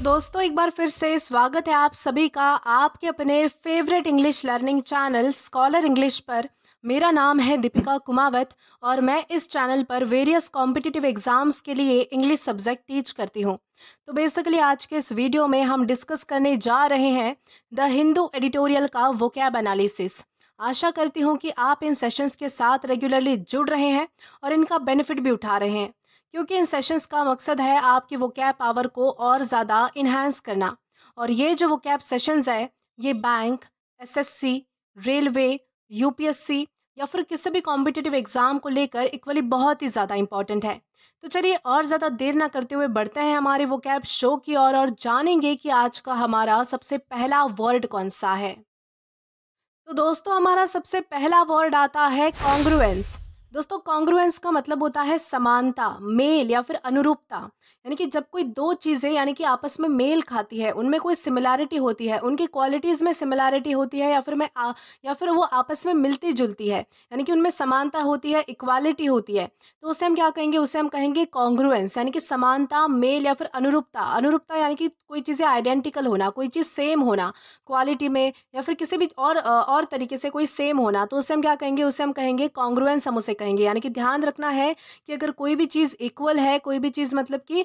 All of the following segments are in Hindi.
तो दोस्तों एक बार फिर से स्वागत है आप सभी का आपके अपने favourite English learning channel scholar English पर। मेरा नाम है दीपिका कुमावत और मैं इस चैनल पर वेरियस कॉम्पिटिटिव एग्जाम्स के लिए इंग्लिश सब्जेक्ट टीच करती हूँ। तो बेसिकली आज के इस वीडियो में हम डिस्कस करने जा रहे हैं द हिंदू एडिटोरियल का वोकैब एनालिसिस। आशा करती हूँ कि आप इन सेशंस के साथ रेगुलरली जुड़ रहे हैं और इनका बेनिफिट भी उठा रहे हैं, क्योंकि इन सेशंस का मकसद है आपकी वोकैब पावर को और ज़्यादा इन्हांस करना। और ये जो वोकैब सेशंस है ये बैंक, एसएससी, रेलवे, यूपीएससी या फिर किसी भी कॉम्पिटिटिव एग्जाम को लेकर इक्वली बहुत ही ज़्यादा इंपॉर्टेंट है। तो चलिए और ज़्यादा देर ना करते हुए बढ़ते हैं हमारे वोकैब शो की ओर और जानेंगे कि आज का हमारा सबसे पहला वर्ड कौन सा है। तो दोस्तों हमारा सबसे पहला वर्ड आता है कॉन्ग्रुएंस। दोस्तों कॉन्ग्रुएंस का मतलब होता है समानता, मेल या फिर अनुरूपता। यानी कि जब कोई दो चीज़ें यानी कि आपस में मेल खाती है, उनमें कोई सिमिलैरिटी होती है, उनकी क्वालिटीज़ में सिमिलैरिटी होती है या फिर वो आपस में मिलती जुलती है, यानी कि उनमें समानता होती है, इक्वालिटी होती है, तो उसे हम क्या कहेंगे, उसे हम कहेंगे कॉन्ग्रुएंस। यानी कि समानता, मेल या फिर अनुरूपता। अनुरूपता यानी कि कोई चीज़ें आइडेंटिकल होना, कोई चीज़ सेम होना क्वालिटी में या फिर किसी भी और तरीके से कोई सेम होना, तो उसे हम क्या कहेंगे, उसे हम कहेंगे कॉन्ग्रुएंस, हम उसे कहेंगे। यानी कि ध्यान रखना है कि अगर कोई भी चीज़ इक्वल है, कोई भी चीज़ मतलब कि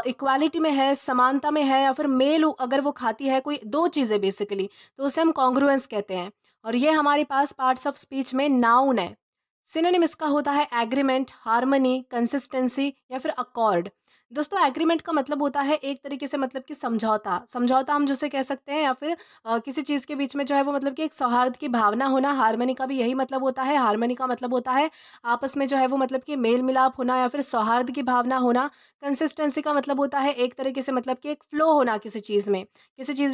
इक्वालिटी में है, समानता में है या फिर मेल अगर वो खाती है कोई दो चीज़ें बेसिकली, तो उसे हम कॉन्ग्रुएंस कहते हैं। और ये हमारे पास पार्ट्स ऑफ स्पीच में नाउन है। सिनोनिम इसका होता है एग्रीमेंट, हार्मनी, कंसिस्टेंसी या फिर अकॉर्ड। दोस्तों एग्रीमेंट का मतलब होता है एक तरीके से मतलब कि समझौता। समझौता हम जिसे कह सकते हैं, या फिर किसी चीज़ के बीच में जो है वो मतलब कि एक सौहार्द की भावना होना। हार्मनी का भी यही मतलब होता है। हार्मनी का मतलब होता है आपस में जो है वो मतलब कि मेल मिलाप होना या फिर सौहार्द की भावना होना। कंसिस्टेंसी का मतलब होता है एक तरीके से मतलब कि एक फ्लो होना किसी चीज़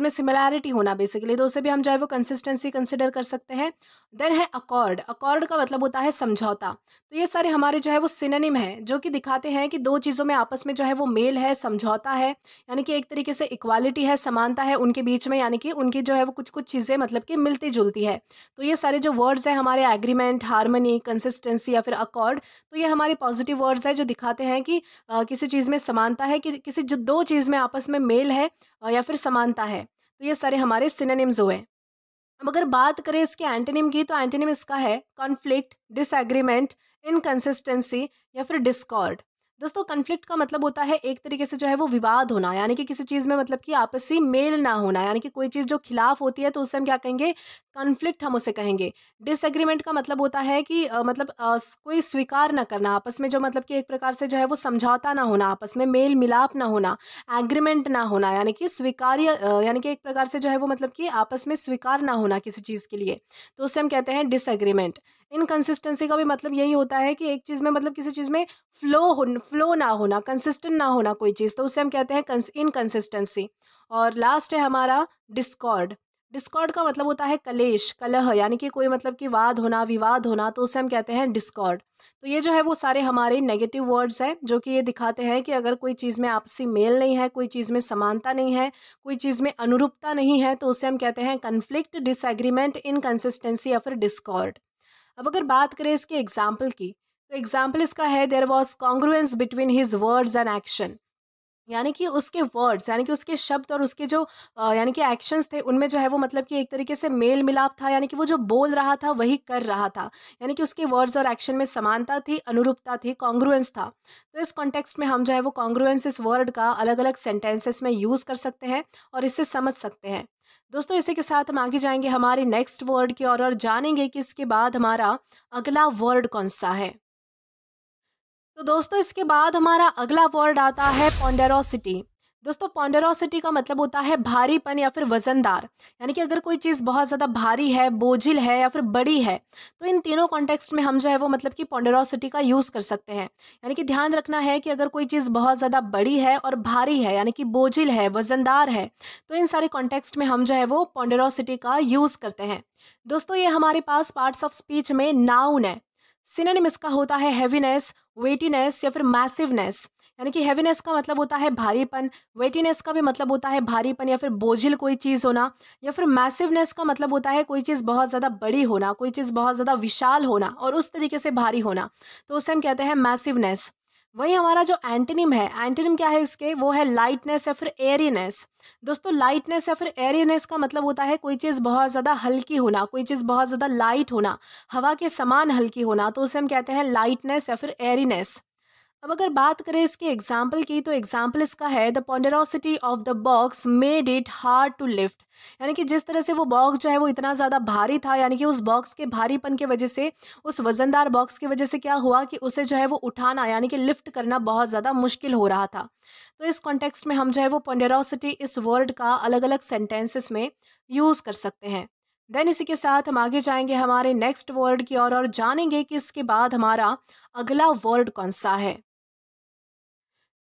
में सिमिलैरिटी होना बेसिकली, तो उसे भी हम जो है वो कंसिस्टेंसी कंसिडर कर सकते हैं। देन है अकॉर्ड। अकॉर्ड का मतलब होता है समझौता। तो ये सारे हमारे जो है वो सिनोनिम है जो कि दिखाते हैं कि दो चीज़ों में आपस में जो है वो मेल है, समझौता है, यानी कि एक तरीके से इक्वालिटी है, समानता है उनके बीच में, यानी कि उनकी जो है वो कुछ कुछ चीज़ें मतलब कि मिलती जुलती है। तो ये सारे जो वर्ड्स हैं हमारे एग्रीमेंट, हार्मनी, कंसिस्टेंसी या फिर अकॉर्ड, तो ये हमारे पॉजिटिव वर्ड्स हैं जो दिखाते हैं कि किसी चीज़ में समानता है, कि किसी जो दो चीज़ में आपस में मेल है या फिर समानता है। तो ये सारे हमारे सिनोनिम्स हुए। अब अगर बात करें इसके एंटोनिम की, तो एंटोनिम इसका है कॉन्फ्लिक्ट, डिसएग्रीमेंट, इनकंसिस्टेंसी या फिर डिस्कॉर्ड। दोस्तों कॉन्फ्लिक्ट का मतलब होता है एक तरीके से जो है वो विवाद होना, यानी कि किसी चीज़ में मतलब कि आपसी मेल ना होना, यानी कि कोई चीज़ जो खिलाफ होती है तो उससे हम क्या कहेंगे, कॉन्फ्लिक्ट हम उसे कहेंगे। डिसएग्रीमेंट का मतलब होता है कि कोई स्वीकार ना करना, आपस में जो मतलब कि एक प्रकार से जो है वो समझौता ना होना, आपस में मेल मिलाप ना होना, एग्रीमेंट ना होना, यानी कि स्वीकार्य यानी कि एक प्रकार से जो है वो मतलब कि आपस में स्वीकार ना होना किसी चीज़ के लिए, तो उसे हम कहते हैं डिसएग्रीमेंट। इनकंसिस्टेंसी का भी मतलब यही होता है कि एक चीज़ में मतलब किसी चीज़ में फ्लो ना होना, कंसिस्टेंट ना होना कोई चीज़, तो उसे हम कहते हैं इनकंसिस्टेंसी। और लास्ट है हमारा डिस्कॉर्ड। डिस्कॉर्ड का मतलब होता है कलेश, कलह, यानी कि कोई मतलब कि वाद होना, विवाद होना, तो उसे हम कहते हैं डिस्कॉर्ड। तो ये जो है वो सारे हमारे नेगेटिव वर्ड्स हैं जो कि ये दिखाते हैं कि अगर कोई चीज़ में आपसी मेल नहीं है, कोई चीज़ में समानता नहीं है, कोई चीज़ में अनुरूपता नहीं है, तो उसे हम कहते हैं कन्फ्लिक्ट, डिसएग्रीमेंट, इनकंसिस्टेंसी या फिर डिस्कॉर्ड। अब अगर बात करें इसके एग्जाम्पल की, तो एग्जाम्पल इसका है there was congruence between his words and action. यानी कि उसके वर्ड्स, यानी कि उसके शब्द और उसके जो यानी कि एक्शंस थे उनमें जो है वो मतलब कि एक तरीके से मेल मिलाप था, यानी कि वो जो बोल रहा था वही कर रहा था, यानी कि उसके वर्ड्स और एक्शन में समानता थी, अनुरूपता थी, कॉन्ग्रुएंस था। तो इस कॉन्टेक्स्ट में हम जो है वो कॉन्ग्रुएंस इस वर्ड का अलग अलग सेंटेंसेस में यूज़ कर सकते हैं और इससे समझ सकते हैं। दोस्तों इसी के साथ हम आगे जाएंगे हमारे नेक्स्ट वर्ड की ओर और जानेंगे कि इसके बाद हमारा अगला वर्ड कौन सा है। तो दोस्तों इसके बाद हमारा अगला वर्ड आता है पॉन्डेरोसिटी। दोस्तों पॉन्डेरोसिटी का मतलब होता है भारीपन या फिर वजनदार, यानी कि अगर कोई चीज़ बहुत ज़्यादा भारी है, बोझिल है या फिर बड़ी है, तो इन तीनों कॉन्टेक्स्ट में हम जो है वो मतलब कि पॉन्डेरोसिटी का यूज़ कर सकते हैं। यानी कि ध्यान रखना है कि अगर कोई चीज़ बहुत ज़्यादा बड़ी है और भारी है, यानी कि बोझिल है, वजनदार है, तो इन सारे कॉन्टेक्स्ट में हम जो है वो पॉन्डेरोसिटी का यूज़ करते हैं। दोस्तों ये हमारे पास पार्ट्स ऑफ स्पीच में नाउन है। सिनोनिम इसका होता है हैवीनेस, वेटीनेस या फिर मैसिवनेस। यानी कि हैवीनेस का मतलब होता है भारीपन, वेटीनेस का भी मतलब होता है भारीपन या फिर बोझिल कोई चीज़ होना, या फिर मैसिवनेस का मतलब होता है कोई चीज़ बहुत ज़्यादा बड़ी होना, कोई चीज़ बहुत ज़्यादा विशाल होना और उस तरीके से भारी होना, तो उसे हम कहते हैं मैसिवनेस। वहीं हमारा जो एंटोनिम है, एंटोनिम क्या है इसके, वो है लाइटनेस या फिर एयरीनेस। दोस्तों लाइटनेस या फिर एयरीनेस का मतलब होता है कोई चीज़ बहुत ज़्यादा हल्की होना, कोई चीज़ बहुत ज़्यादा लाइट होना, हवा के समान हल्की होना, तो उसे हम कहते हैं लाइटनेस या फिर एयरीनेस। अब अगर बात करें इसके एग्जाम्पल की, तो एग्जाम्पल इसका है the ponderosity of the box made it hard to lift. यानी कि जिस तरह से वो बॉक्स जो है वो इतना ज़्यादा भारी था, यानी कि उस बॉक्स के भारीपन की वजह से, उस वजनदार बॉक्स की वजह से क्या हुआ कि उसे जो है वो उठाना यानी कि लिफ्ट करना बहुत ज़्यादा मुश्किल हो रहा था। तो इस कॉन्टेक्स्ट में हम जो है वो पोंडेरोसिटी इस वर्ड का अलग अलग सेंटेंसेस में यूज़ कर सकते हैं। देन इसी के साथ हम आगे जाएंगे हमारे नेक्स्ट वर्ड की और जानेंगे कि इसके बाद हमारा अगला वर्ड कौन सा है।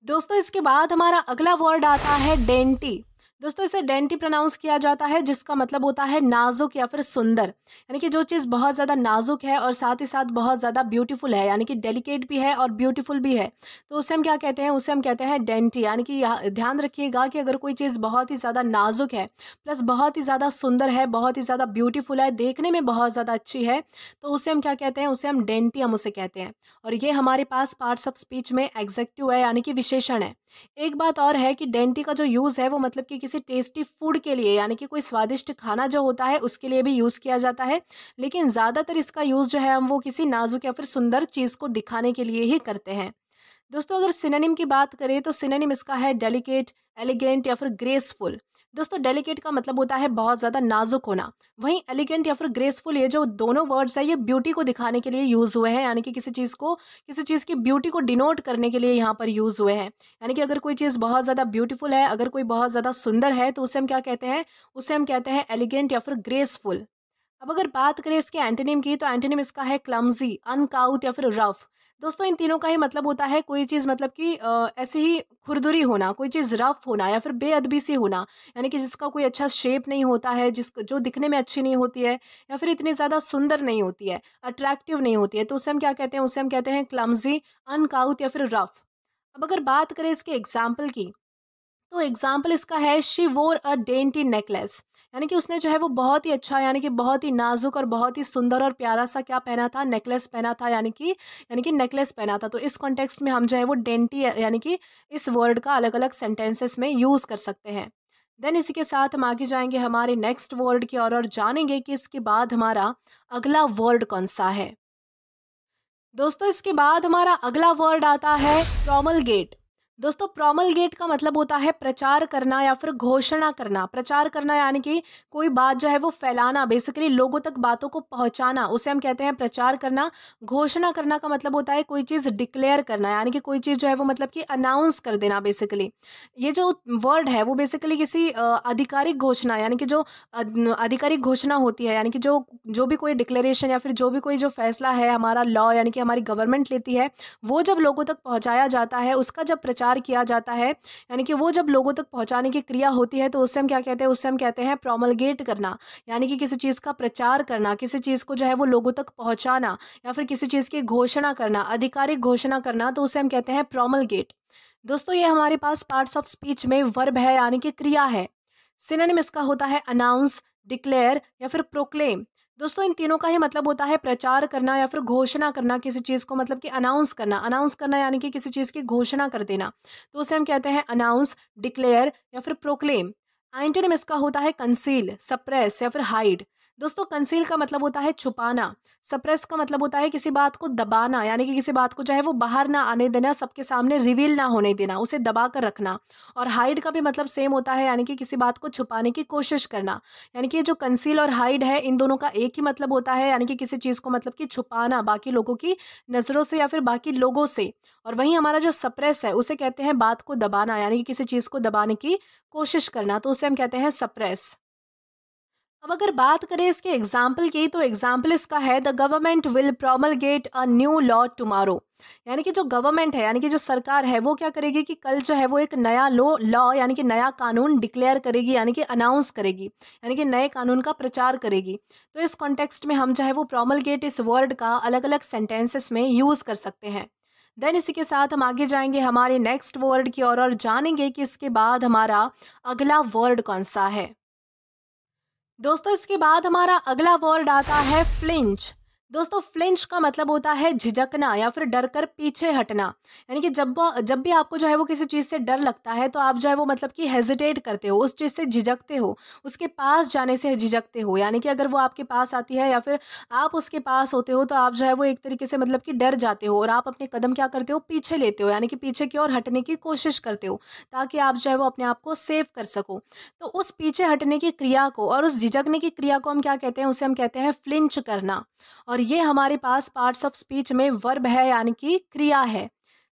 दोस्तों इसके बाद हमारा अगला वर्ड आता है डेंटी। दोस्तों इसे डेंटी प्रोनाउंस किया जाता है, जिसका मतलब होता है नाजुक या फिर सुंदर। यानी कि जो चीज़ बहुत ज़्यादा नाजुक है और साथ ही साथ बहुत ज़्यादा ब्यूटीफुल है, यानी कि डेलिकेट भी है और ब्यूटीफुल भी है, तो उसे हम क्या कहते हैं, उसे हम कहते हैं डेंटी। यानी कि ध्यान रखिएगा कि अगर कोई चीज़ बहुत ही ज़्यादा नाजुक है प्लस बहुत ही ज़्यादा सुंदर है, बहुत ही ज़्यादा ब्यूटीफुल है, देखने में बहुत ज़्यादा अच्छी है, तो उसे हम क्या कहते हैं, उसे हम डेंटी हम उसे कहते हैं। और ये हमारे पास पार्ट्स ऑफ स्पीच में एग्जेक्टिव है, यानी कि विशेषण है। एक बात और है कि डेंटी का जो यूज़ है वो मतलब कि किसी टेस्टी फूड के लिए, यानी कि कोई स्वादिष्ट खाना जो होता है उसके लिए भी यूज़ किया जाता है, लेकिन ज़्यादातर इसका यूज़ जो है हम वो किसी नाजुक या फिर सुंदर चीज़ को दिखाने के लिए ही करते हैं। दोस्तों अगर सिनोनिम की बात करें, तो सिनोनिम इसका है डेलिकेट, एलिगेंट या फिर ग्रेसफुल। दोस्तों डेलिकेट का मतलब होता है बहुत ज़्यादा नाजुक होना, वहीं एलिगेंट या फिर ग्रेसफुल, ये जो दोनों वर्ड्स है ये ब्यूटी को दिखाने के लिए यूज़ हुए हैं, यानी कि किसी चीज़ की ब्यूटी को डिनोट करने के लिए यहाँ पर यूज़ हुए हैं। यानी कि अगर कोई चीज़ बहुत ज़्यादा ब्यूटीफुल है, अगर कोई बहुत ज़्यादा सुंदर है, तो उसे हम क्या कहते हैं, उसे हम कहते हैं एलिगेंट या फिर ग्रेसफुल। अब अगर बात करें इसके एंटोनिम की, तो एंटोनिम इसका है क्लमजी, अनकाउथ या फिर रफ। दोस्तों इन तीनों का ही मतलब होता है कोई चीज़ मतलब कि ऐसे ही खुरदुरी होना, कोई चीज़ रफ होना या फिर बेअदबी सी होना, यानी कि जिसका कोई अच्छा शेप नहीं होता है, जो दिखने में अच्छी नहीं होती है या फिर इतनी ज़्यादा सुंदर नहीं होती है, अट्रैक्टिव नहीं होती है, तो उसे हम क्या कहते हैं, उसे हम कहते हैं क्लमजी, अनकाउथ या फिर रफ। अब अगर बात करें इसके एग्जाम्पल की, तो एग्जाम्पल इसका है शी वोर अ डेंटी नेकलेस। यानी कि उसने जो है वो बहुत ही अच्छा, यानी कि बहुत ही नाजुक और बहुत ही सुंदर और प्यारा सा क्या पहना था, नेकलेस पहना था, यानी कि नेकलेस पहना था। तो इस कॉन्टेक्स्ट में हम जो है वो डेंटी यानी कि इस वर्ड का अलग अलग सेंटेंसेस में यूज़ कर सकते हैं। देन इसी के साथ हम आगे जाएंगे हमारे नेक्स्ट वर्ड की और जानेंगे कि इसके बाद हमारा अगला वर्ड कौन सा है। दोस्तों इसके बाद हमारा अगला वर्ड आता है प्रोमलगेट। दोस्तों प्रोमलगेट का मतलब होता है प्रचार करना या फिर घोषणा करना। प्रचार करना यानी कि कोई बात जो है वो फैलाना, बेसिकली लोगों तक बातों को पहुंचाना, उसे हम कहते हैं प्रचार करना। घोषणा करना का मतलब होता है कोई चीज़ डिक्लेयर करना, यानी कि कोई चीज़ जो है वो मतलब कि अनाउंस कर देना। बेसिकली ये जो वर्ड है वो बेसिकली किसी आधिकारिक घोषणा, यानी कि जो आधिकारिक घोषणा होती है, यानी कि जो जो भी कोई डिक्लेरेशन या फिर जो भी कोई जो फैसला है, हमारा लॉ यानी कि हमारी गवर्नमेंट लेती है, वो जब लोगों तक पहुंचाया जाता है, उसका जब प्रचार किया जाता है, यानी कि वो जब लोगों तक पहुंचाने की क्रिया होती है, तो उससे हम क्या कहते हैं, उससे हम कहते हैं प्रोमलगेट करना। यानी कि किसी चीज़ का प्रचार करना, किसी चीज़ को जो है वो लोगों तक पहुंचाना या फिर किसी चीज़ की घोषणा करना, आधिकारिक घोषणा करना, तो उसे हम कहते हैं प्रोमलगेट। दोस्तों ये हमारे पास पार्ट्स ऑफ स्पीच में वर्ब है, यानी कि क्रिया है। सिनोनिम इसका होता है अनाउंस, डिक्लेयर या फिर प्रोक्लेम। दोस्तों इन तीनों का ही मतलब होता है प्रचार करना या फिर घोषणा करना किसी चीज़ को, मतलब कि अनाउंस करना। अनाउंस करना यानी कि किसी चीज़ की घोषणा कर देना, तो उसे हम कहते हैं अनाउंस, डिक्लेयर या फिर प्रोक्लेम। एंटोनिम इसका होता है कंसील, सप्रेस या फिर हाइड। दोस्तों कंसील का मतलब होता है छुपाना, सप्रेस का मतलब होता है किसी बात को दबाना, यानी कि किसी बात को जो है वो बाहर ना आने देना, सबके सामने रिवील ना होने देना, उसे दबा कर रखना। और हाइड का भी मतलब सेम होता है, यानी कि किसी बात को छुपाने की कोशिश करना। यानी कि जो कंसील और हाइड है, इन दोनों का एक ही मतलब होता है, यानी कि किसी चीज़ को मतलब कि छुपाना बाकी लोगों की नज़रों से या फिर बाकी लोगों से। और वहीं हमारा जो सप्रेस है उसे कहते हैं बात को दबाना, यानी कि किसी चीज़ को दबाने की कोशिश करना, तो उसे हम कहते हैं सप्रेस। अब अगर बात करें इसके एग्जाम्पल की, तो एग्जाम्पल इसका है the government will promulgate a new law tomorrow. यानी कि जो गवर्नमेंट है, यानी कि जो सरकार है, वो क्या करेगी कि कल जो है वो एक नया लॉ यानी कि नया कानून डिक्लेयर करेगी, यानी कि अनाउंस करेगी, यानी कि नए कानून का प्रचार करेगी। तो इस कॉन्टेक्स्ट में हम जो है वो प्रोमलगेट इस वर्ड का अलग अलग सेंटेंसेस में यूज़ कर सकते हैं। देन इसी के साथ हम आगे जाएंगे हमारे नेक्स्ट वर्ड की और जानेंगे कि इसके बाद हमारा अगला वर्ड कौन सा है। दोस्तों इसके बाद हमारा अगला वर्ड आता है फ्लिंच। दोस्तों फ्लिंच का मतलब होता है झिझकना या फिर डर कर पीछे हटना। यानी कि जब भी आपको जो है वो किसी चीज़ से डर लगता है तो आप जो है वो मतलब कि हेजिटेट करते हो, उस चीज़ से झिझकते हो, उसके पास जाने से झिझकते हो। यानी कि अगर वो आपके पास आती है या फिर आप उसके पास होते हो तो आप जो है वो एक तरीके से मतलब कि डर जाते हो और आप अपने कदम क्या करते हो, पीछे लेते हो, यानी कि पीछे की ओर हटने की कोशिश करते हो ताकि आप जो है वो अपने आप को सेव कर सको। तो उस पीछे हटने की क्रिया को और उस झिझकने की क्रिया को हम क्या कहते हैं, उसे हम कहते हैं फ्लिंच करना। और ये हमारे पास पार्ट्स ऑफ स्पीच में वर्ब है, यानी कि क्रिया है।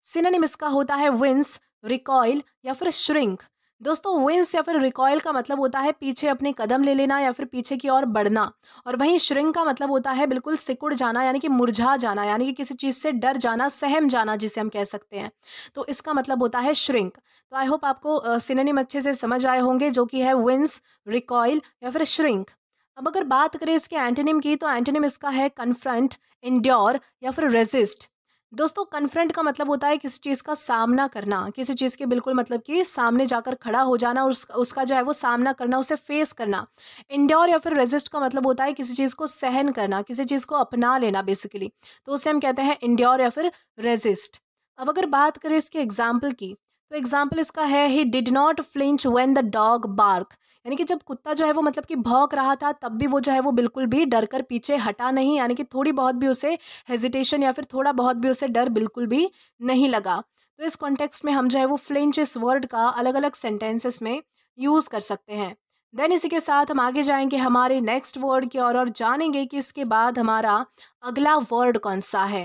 सिनोनिम इसका होता है विंस, रिकॉइल या फिर श्रिंक। दोस्तों विंस या फिर रिकॉइल का मतलब होता है पीछे अपने कदम ले लेना या फिर पीछे की ओर बढ़ना। और वहीं श्रिंक का मतलब होता है बिल्कुल सिकुड़ जाना, यानी कि मुरझा जाना, यानी कि किसी चीज से डर जाना, सहम जाना जिसे हम कह सकते हैं। तो इसका मतलब होता है श्रिंक। तो आई होप आपको सिनोनिम अच्छे से समझ आए होंगे, जो कि है विंस, रिकॉइल या फिर श्रिंक। अब अगर बात करें इसके एंटोनिम की, तो एंटोनिम इसका है कन्फ्रंट, इंड्योर या फिर रेजिस्ट। दोस्तों कन्फ्रंट का मतलब होता है किसी चीज का सामना करना, किसी चीज के बिल्कुल मतलब कि सामने जाकर खड़ा हो जाना और उसका जो है वो सामना करना, उसे फेस करना। इंड्योर या फिर रेजिस्ट का मतलब होता है किसी चीज को सहन करना, किसी चीज को अपना लेना बेसिकली। तो उसे हम कहते हैं इंड्योर या फिर रेजिस्ट। अब अगर बात करें इसके एग्जाम्पल की, तो एग्जाम्पल इसका है he did not flinch when the dog bark. यानी कि जब कुत्ता जो है वो मतलब कि भौंक रहा था तब भी वो जो है वो बिल्कुल भी डर कर पीछे हटा नहीं, यानी कि थोड़ी बहुत भी उसे हेजिटेशन या फिर थोड़ा बहुत भी उसे डर बिल्कुल भी नहीं लगा। तो इस कॉन्टेक्स्ट में हम जो है वो फ्लिंच इस वर्ड का अलग अलग सेंटेंसेस में यूज कर सकते हैं। देन इसी के साथ हम आगे जाएंगे हमारे नेक्स्ट वर्ड की ओर और जानेंगे कि इसके बाद हमारा अगला वर्ड कौन सा है।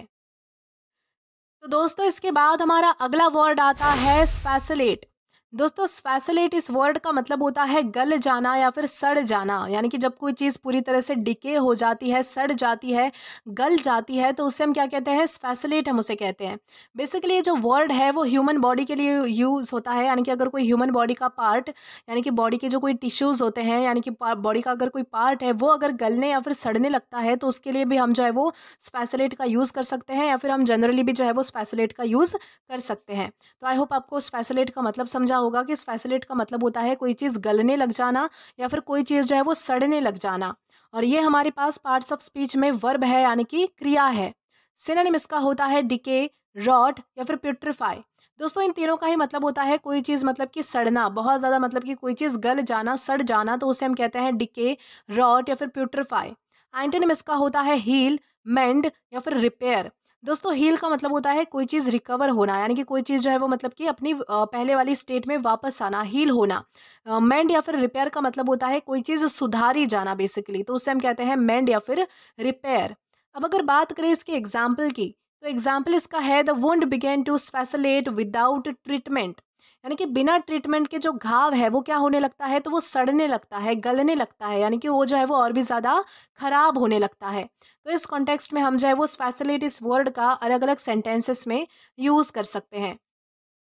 तो दोस्तों इसके बाद हमारा अगला वर्ड आता है स्पैसिलेट। दोस्तों स्पैसिलेट इस वर्ड का मतलब होता है गल जाना या फिर सड़ जाना। यानी कि जब कोई चीज़ पूरी तरह से डिके हो जाती है, सड़ जाती है, गल जाती है, तो उसे हम क्या कहते हैं, स्पैसिलेट हम उसे कहते हैं। बेसिकली ये जो वर्ड है वो ह्यूमन बॉडी के लिए यूज़ होता है। यानी कि अगर कोई ह्यूमन बॉडी का पार्ट, यानी कि बॉडी के जो कोई टिश्यूज़ होते हैं, यानी कि बॉडी का अगर कोई पार्ट है वो अगर गलने या फिर सड़ने लगता है तो उसके लिए भी हम जो है वो स्पैसिलेट का यूज़ कर सकते हैं, या फिर हम जनरली भी जो है वो स्पैसिलेट का यूज़ कर सकते हैं। तो आई होप आपको स्पैसिलेट का मतलब समझा होगा कि स्पैसिलेट का मतलब होता है कोई चीज़ गलने लग जाना या फिर कोई चीज़ जो है वो सड़ने लग जाना। और ये हमारे पास पार्ट्स ऑफ स्पीच में वर्ब है, यानी कि क्रिया है। सिनोनिम इसका होता है डिके, रॉट या फिर प्यूट्रीफाई। दोस्तों इन तीनों का ही मतलब होता है कोई चीज़ मतलब कि सड़ना, बहुत ज़्यादा मतलब कि कोई चीज़ गल जाना, सड़ जाना, तो उसे हम कहते हैं डिके, रॉट या फिर प्यूट्रीफाई। एंटोनिम इसका होता है हील, मेंड या फिर रिपेयर। दोस्तों हील का मतलब होता है कोई चीज़ रिकवर होना, यानी कि कोई चीज़ जो है वो मतलब कि अपनी पहले वाली स्टेट में वापस आना, हील होना। मेंड या फिर रिपेयर का मतलब होता है कोई चीज़ सुधारी जाना बेसिकली, तो उससे हम कहते हैं मेंड या फिर रिपेयर। अब अगर बात करें इसके एग्जाम्पल की, तो एग्जाम्पल इसका है the wound began to suppurate without treatment. यानी कि बिना ट्रीटमेंट के जो घाव है वो क्या होने लगता है, तो वो सड़ने लगता है, गलने लगता है, यानी कि वो जो है वो और भी ज़्यादा खराब होने लगता है। तो इस कॉन्टेक्स्ट में हम जो है वो स्पेशलिट इस वर्ड का अलग अलग सेंटेंसेस में यूज़ कर सकते हैं।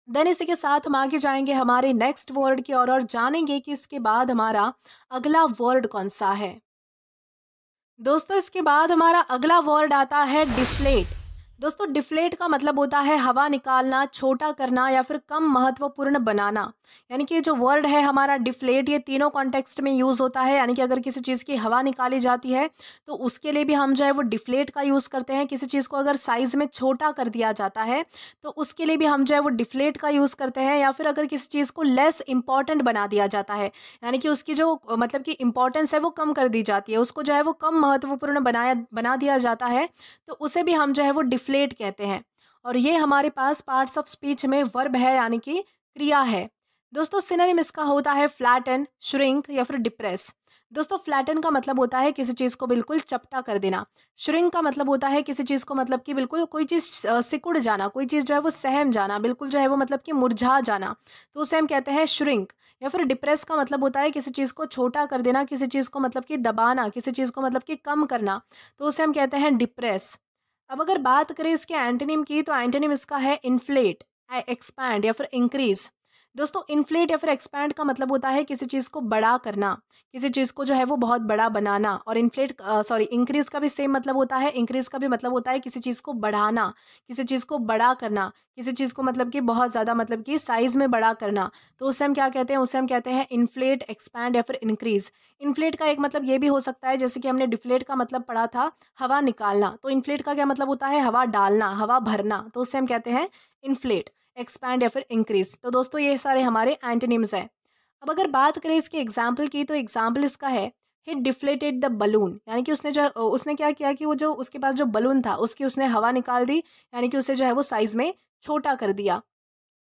देन इसी के साथ हम आगे जाएंगे हमारे नेक्स्ट वर्ड की और जानेंगे कि इसके बाद हमारा अगला वर्ड कौन सा है। दोस्तों इसके बाद हमारा अगला वर्ड आता है डिफ्लेट। दोस्तों डिफ्लेट का मतलब होता है हवा निकालना, छोटा करना या फिर कम महत्वपूर्ण बनाना। यानी कि जो वर्ड है हमारा डिफ्लेट, ये तीनों कॉन्टेक्स्ट में यूज़ होता है। यानी कि अगर किसी चीज़ की हवा निकाली जाती है तो उसके लिए भी हम जो है वो डिफ्लेट का यूज़ करते हैं। किसी चीज़ को अगर साइज़ में छोटा कर दिया जाता है तो उसके लिए भी हम जो है वो डिफ्लेट का यूज़ करते हैं। या फिर अगर किसी चीज़ को लेस इंपॉर्टेंट बना दिया जाता है, यानी कि उसकी जो मतलब कि इंपॉर्टेंस है वो कम कर दी जाती है, उसको जो है वो कम महत्वपूर्ण बना दिया जाता है, तो उसे भी हम जो है वो डिफ्लेट कहते हैं। और ये हमारे पास पार्ट्स ऑफ स्पीच में वर्ब है, यानी कि क्रिया है। दोस्तों सिनोनिम इसका होता है फ्लैटन, श्रिंक या फिर डिप्रेस। दोस्तों फ्लैटन का मतलब होता है किसी चीज़ को बिल्कुल चपटा कर देना। श्रिंक का मतलब होता है किसी चीज़ को मतलब कि बिल्कुल कोई चीज़ सिकुड़ जाना, कोई चीज़ जो है वो सहम जाना, बिल्कुल जो है वो मतलब कि मुरझा जाना, तो उसे हम कहते हैं श्रिंक। या फिर डिप्रेस का मतलब होता है किसी चीज़ को छोटा कर देना, किसी चीज़ को मतलब कि दबाना, किसी चीज़ को मतलब कि कम करना, तो उसे हम कहते हैं डिप्रेस। अब अगर बात करें इसके एंटोनिम की, तो एंटोनिम इसका है इन्फ्लेट, एक्सपैंड या फिर इंक्रीज। दोस्तों इन्फ्लेट या फिर एक्सपैंड का मतलब होता है किसी चीज़ को बड़ा करना, किसी चीज़ को जो है वो बहुत बड़ा बनाना। और इंक्रीज का भी सेम मतलब होता है। इंक्रीज का भी मतलब होता है किसी चीज़ को बढ़ाना, किसी चीज़ को बड़ा करना, किसी चीज़ को मतलब कि बहुत ज़्यादा मतलब कि साइज में बड़ा करना। तो उससे हम क्या कहते हैं, उससे हम कहते हैं इन्फ्लेट, एक्सपैंड या फिर इंक्रीज। इन्फ्लेट का एक मतलब ये भी हो सकता है, जैसे कि हमने डिफ्लेट का मतलब पढ़ा था हवा निकालना, तो इन्फ्लेट का क्या मतलब होता है, हवा डालना, हवा भरना। तो उससे हम कहते हैं इन्फ्लेट, एक्सपैंड या फिर इंक्रीज। तो दोस्तों ये सारे हमारे एंटोनिम्स हैं। अब अगर बात करें इसके एग्जाम्पल की, तो एग्जाम्पल इसका है ही डिफ्लेटेड द बलून, यानी कि उसने क्या किया कि वो जो उसके पास जो बलून था उसकी उसने हवा निकाल दी, यानी कि उसे जो है वो साइज में छोटा कर दिया।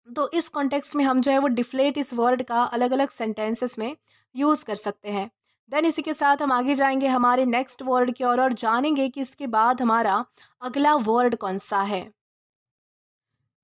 तो इस कॉन्टेक्स्ट में हम जो है वो डिफ्लेट इस वर्ड का अलग अलग सेंटेंसेस में यूज कर सकते हैं। देन इसी के साथ हम आगे जाएंगे हमारे नेक्स्ट वर्ड की ओर और जानेंगे कि इसके बाद हमारा अगला वर्ड कौन सा है।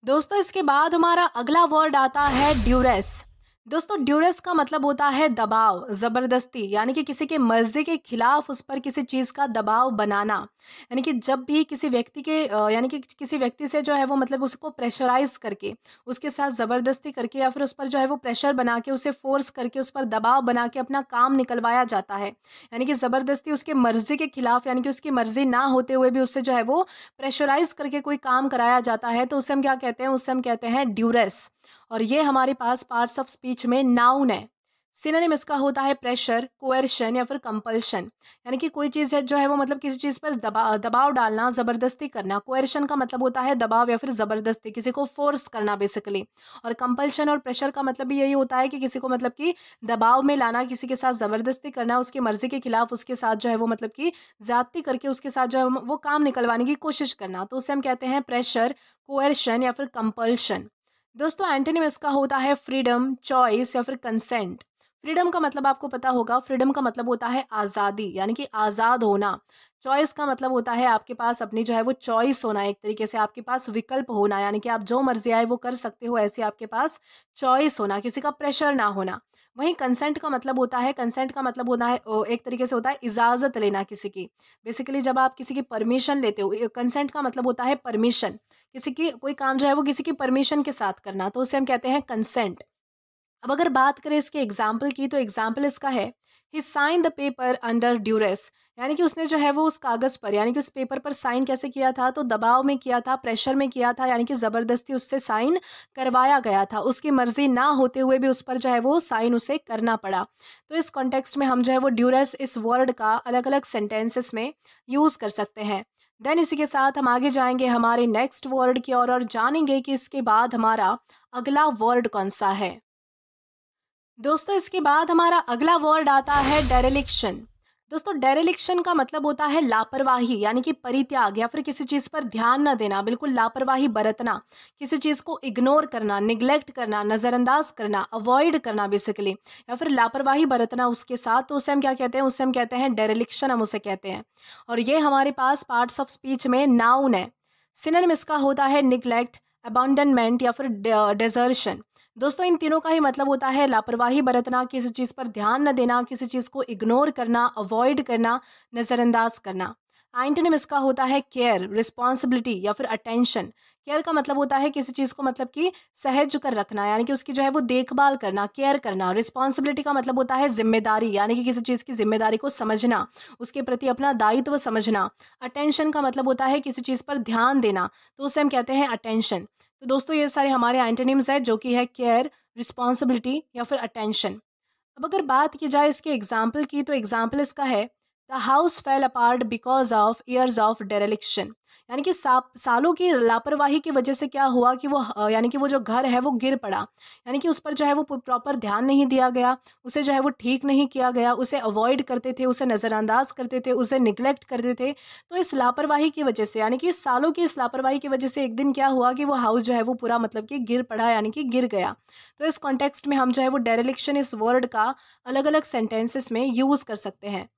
दोस्तों इसके बाद हमारा अगला वर्ड आता है ड्यूरेस। दोस्तों ड्यूरेस का मतलब होता है दबाव, जबरदस्ती, यानी कि किसी के मर्जी के खिलाफ उस पर किसी चीज का दबाव बनाना। यानी कि जब भी किसी व्यक्ति के यानी कि किसी व्यक्ति से जो है वो मतलब उसको प्रेशराइज करके, उसके साथ जबरदस्ती करके या फिर उस पर जो है वो प्रेशर बना के, उसे फोर्स करके, उस पर दबाव बना के अपना काम निकलवाया जाता है। यानी कि जबरदस्ती उसके मर्जी के खिलाफ, यानी कि उसकी मर्जी ना होते हुए भी उससे जो है वो प्रेशराइज करके कोई काम कराया जाता है, तो उसे हम क्या कहते हैं, उसे हम कहते हैं ड्यूरेस। और ये हमारे पास पार्ट्स ऑफ स्पीच में नाउन है। सिनोनिम इसका होता है प्रेशर, कोएर्शन या फिर कंपल्शन। यानी कि कोई चीज़ है जो है वो मतलब किसी चीज़ पर दबाव डालना, ज़बरदस्ती करना। कोएर्शन का मतलब होता है दबाव या फिर ज़बरदस्ती, किसी को फोर्स करना बेसिकली। और कंपल्शन और प्रेशर का मतलब भी यही होता है कि किसी को मतलब कि दबाव में लाना, किसी के साथ ज़बरदस्ती करना, उसकी मर्जी के खिलाफ उसके साथ जो है वो मतलब कि ज़्यादती करके उसके साथ जो है वो काम निकलवाने की कोशिश करना। तो उसे हम कहते हैं प्रेशर, कोएर्शन या फिर कंपल्शन। दोस्तों एंटोनिम इसका होता है फ्रीडम, चॉइस या फिर कंसेंट। फ्रीडम का मतलब आपको पता होगा, फ्रीडम का मतलब होता है आज़ादी, यानी कि आज़ाद होना। चॉइस का मतलब होता है आपके पास अपनी जो है वो चॉइस होना, एक तरीके से आपके पास विकल्प होना, यानी कि आप जो मर्जी आए वो कर सकते हो, ऐसे आपके पास चॉइस होना, किसी का प्रेशर ना होना। वहीं कंसेंट का मतलब होता है, कंसेंट का मतलब होता है एक तरीके से होता है इजाज़त लेना किसी की। बेसिकली जब आप किसी की परमिशन लेते हो, कंसेंट का मतलब होता है परमिशन, किसी की कोई काम जो है वो किसी की परमिशन के साथ करना, तो उसे हम कहते हैं कंसेंट। अब अगर बात करें इसके एग्जाम्पल की, तो एग्जाम्पल इसका है he sign the paper under duress. यानी कि उसने जो है वो उस कागज़ पर, यानी कि उस पेपर पर साइन कैसे किया था, तो दबाव में किया था, प्रेशर में किया था, यानी कि ज़बरदस्ती उससे साइन करवाया गया था, उसकी मर्जी ना होते हुए भी उस पर जो है वो साइन उसे करना पड़ा। तो इस कॉन्टेक्स्ट में हम जो है वो ड्यूरेस इस वर्ड का अलग अलग सेंटेंसेस में यूज़ कर सकते हैं। देन इसी के साथ हम आगे जाएंगे हमारे नेक्स्ट वर्ड की ओर और जानेंगे कि इसके बाद हमारा अगला वर्ड कौन सा है। दोस्तों इसके बाद हमारा अगला वर्ड आता है डेरेलिक्शन। दोस्तों डेरेलिक्शन का मतलब होता है लापरवाही, यानी कि परित्याग या फिर किसी चीज़ पर ध्यान न देना, बिल्कुल लापरवाही बरतना, किसी चीज़ को इग्नोर करना, निग्लेक्ट करना, नज़रअंदाज करना, अवॉइड करना बेसिकली, या फिर लापरवाही बरतना उसके साथ। तो उसे हम क्या कहते हैं, उसे हम कहते हैं डेरेलिक्शन, हम उसे कहते हैं। और ये हमारे पास पार्ट्स ऑफ स्पीच में नाउन है। सिनोनिम इसका होता है निग्लेक्ट, अबandonment या फिर डेजर्शन। दोस्तों इन तीनों का ही मतलब होता है लापरवाही बरतना, किसी चीज़ पर ध्यान न देना, किसी चीज़ को इग्नोर करना, अवॉइड करना, नज़रअंदाज करना। एंटोनिम इसका होता है केयर, रिस्पॉन्सिबिलिटी या फिर अटेंशन। केयर का मतलब होता है किसी चीज़ को मतलब कि सहज कर रखना, यानी कि उसकी जो है वो देखभाल करना, केयर करना। रिस्पॉन्सिबिलिटी का मतलब होता है जिम्मेदारी, यानी कि किसी चीज़ की जिम्मेदारी को समझना, उसके प्रति अपना दायित्व समझना। अटेंशन का मतलब होता है किसी चीज़ पर ध्यान देना, तो उसे हम कहते हैं अटेंशन। तो दोस्तों ये सारे हमारे एंटोनिम्स हैं, जो कि है केयर, रिस्पॉन्सिबिलिटी या फिर अटेंशन। अब अगर बात की जाए इसके एग्जाम्पल की, तो एग्जाम्पल इसका है the house fell apart because of years of dereliction. यानी कि सालों की लापरवाही की वजह से क्या हुआ कि यानी कि वो जो घर है वो गिर पड़ा, यानी कि उस पर जो है वो प्रॉपर ध्यान नहीं दिया गया, उसे जो है वो ठीक नहीं किया गया, उसे अवॉइड करते थे, उसे नज़रअंदाज करते थे, उसे निगलेक्ट करते थे। तो इस लापरवाही की वजह से, यानी कि इस सालों की इस लापरवाही की वजह से एक दिन क्या हुआ कि वो हाउस जो है वो पूरा मतलब कि गिर पड़ा, यानी कि गिर गया। तो इस कॉन्टेक्स्ट में हम जो है वो डेरेलिक्शन इस वर्ड का अलग अलग सेंटेंसेस में यूज़ कर सकते हैं।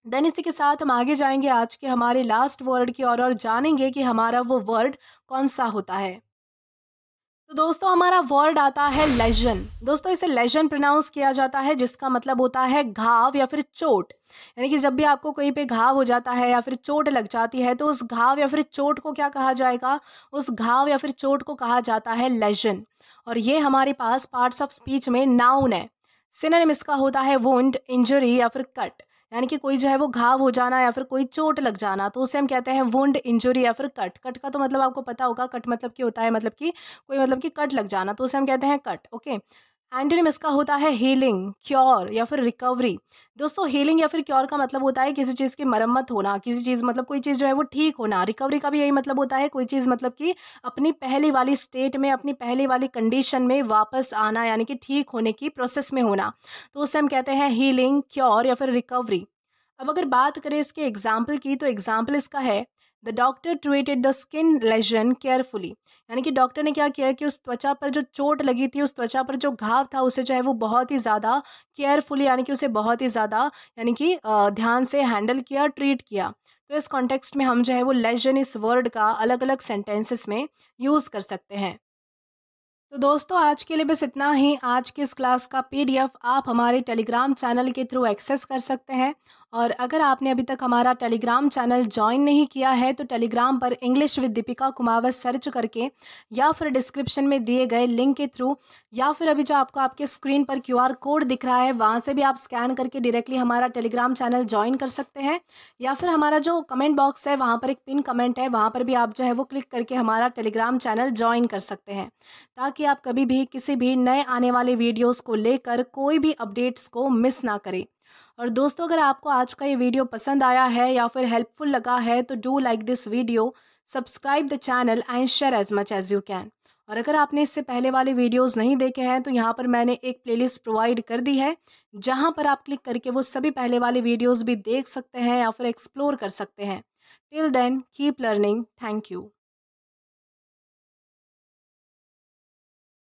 देन इसी के साथ हम आगे जाएंगे आज के हमारे लास्ट वर्ड की ओर और जानेंगे कि हमारा वो वर्ड कौन सा होता है। तो दोस्तों हमारा वर्ड आता है लेजन। दोस्तों इसे लेजन प्रोनाउंस किया जाता है, जिसका मतलब होता है घाव या फिर चोट। यानी कि जब भी आपको कहीं पे घाव हो जाता है या फिर चोट लग जाती है, तो उस घाव या फिर चोट को क्या कहा जाएगा, उस घाव या फिर चोट को कहा जाता है लेजन। और ये हमारे पास पार्ट्स ऑफ स्पीच में नाउन है। सिनोनिम इसका होता है वुंड, इंजरी या फिर कट, यानी कि कोई जो है वो घाव हो जाना या फिर कोई चोट लग जाना, तो उसे हम कहते हैं वुंड, इंजरी या फिर कट। कट का तो मतलब आपको पता होगा, कट मतलब कि होता है मतलब कि कोई मतलब कि कट लग जाना, तो उसे हम कहते हैं कट। ओके, एंटोनिम इसका होता है हीलिंग, क्योर या फिर रिकवरी। दोस्तों हीलिंग या फिर क्योर का मतलब होता है किसी चीज़ की मरम्मत होना, किसी चीज़ मतलब कोई चीज़ जो है वो ठीक होना। रिकवरी का भी यही मतलब होता है, कोई चीज़ मतलब कि अपनी पहले वाली स्टेट में, अपनी पहले वाली कंडीशन में वापस आना, यानी कि ठीक होने की प्रोसेस में होना, तो उसे हम कहते हैं हीलिंग, क्योर या फिर रिकवरी। अब अगर बात करें इसके एग्जाम्पल की, तो एग्जाम्पल इसका है the doctor treated the skin lesion carefully, यानी कि डॉक्टर ने क्या किया कि उस त्वचा पर जो चोट लगी थी, उस त्वचा पर जो घाव था, उसे जो है वो बहुत ही ज़्यादा केयरफुली, यानी कि उसे बहुत ही ज़्यादा, यानी कि ध्यान से हैंडल किया, ट्रीट किया। तो इस कॉन्टेक्स्ट में हम जो है वो लेजन इस वर्ड का अलग अलग सेंटेंसेस में यूज़ कर सकते हैं। तो दोस्तों आज के लिए बस इतना ही। आज की इस क्लास का पीडीएफ आप हमारे टेलीग्राम चैनल के थ्रू एक्सेस कर सकते हैं। और अगर आपने अभी तक हमारा टेलीग्राम चैनल ज्वाइन नहीं किया है तो टेलीग्राम पर English with Deepika Kumawat search करके, या फिर डिस्क्रिप्शन में दिए गए लिंक के थ्रू, या फिर अभी जो आपको आपके स्क्रीन पर क्यूआर कोड दिख रहा है वहाँ से भी आप स्कैन करके डायरेक्टली हमारा टेलीग्राम चैनल ज्वाइन कर सकते हैं। या फिर हमारा जो कमेंट बॉक्स है वहाँ पर एक पिन कमेंट है, वहाँ पर भी आप जो है वो क्लिक करके हमारा टेलीग्राम चैनल ज्वाइन कर सकते हैं, ताकि आप कभी भी किसी भी नए आने वाले वीडियोस को लेकर कोई भी अपडेट्स को मिस ना करें। और दोस्तों अगर आपको आज का ये वीडियो पसंद आया है या फिर हेल्पफुल लगा है तो do like this video, subscribe the channel and share as much as you can. और अगर आपने इससे पहले वाले वीडियोस नहीं देखे हैं तो यहाँ पर मैंने एक प्लेलिस्ट प्रोवाइड कर दी है, जहाँ पर आप क्लिक करके वो सभी पहले वाले वीडियोस भी देख सकते हैं या फिर एक्सप्लोर कर सकते हैं। Till then keep learning. Thank you.